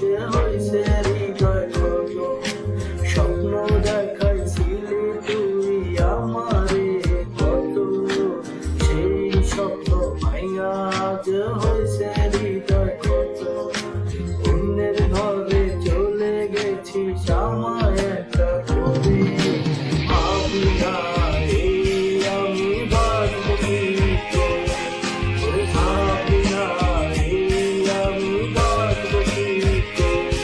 যে হয়েছে হৃদয় ক্ষত। স্বপ্ন দেখাইছিলি তুই আমারে কত, সেই স্বপ্ন ভাঙা যে হয়েছে হৃদয় ক্ষত। অন্যের ঘরে চলে গেছিস আমায় একটা করে, ভাবি না এই আমি বাঁচব কি করে, ভাবি না এই আমি বাঁচব কি করে।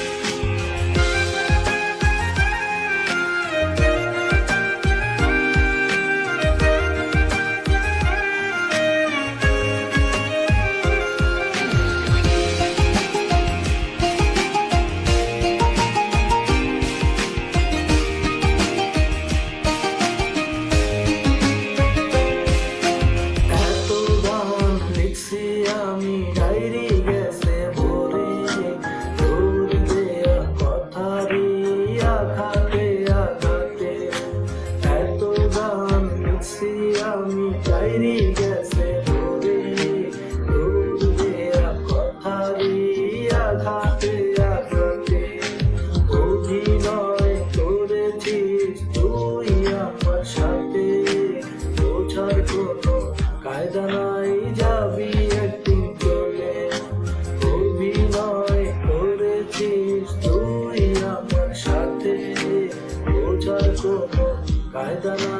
এত গান লিখছি আমি ডায়েরি গেছে ভরে, তোর দেয়া কথারই আঘাতে আঘাতে। এত গান লিখছি আমি ডায়েরি গেছে ভরে, তোর দেয়া কথারই আঘাতে আঘাতে। অভিনয় করেছিস তুই আমার সাথে, বোঝার কোনো কায়দা নাই যাবি একদিন চলে। অভিনয় করেছিস তুই আমার সাথে, বোঝার কোনো কায়দা নাই।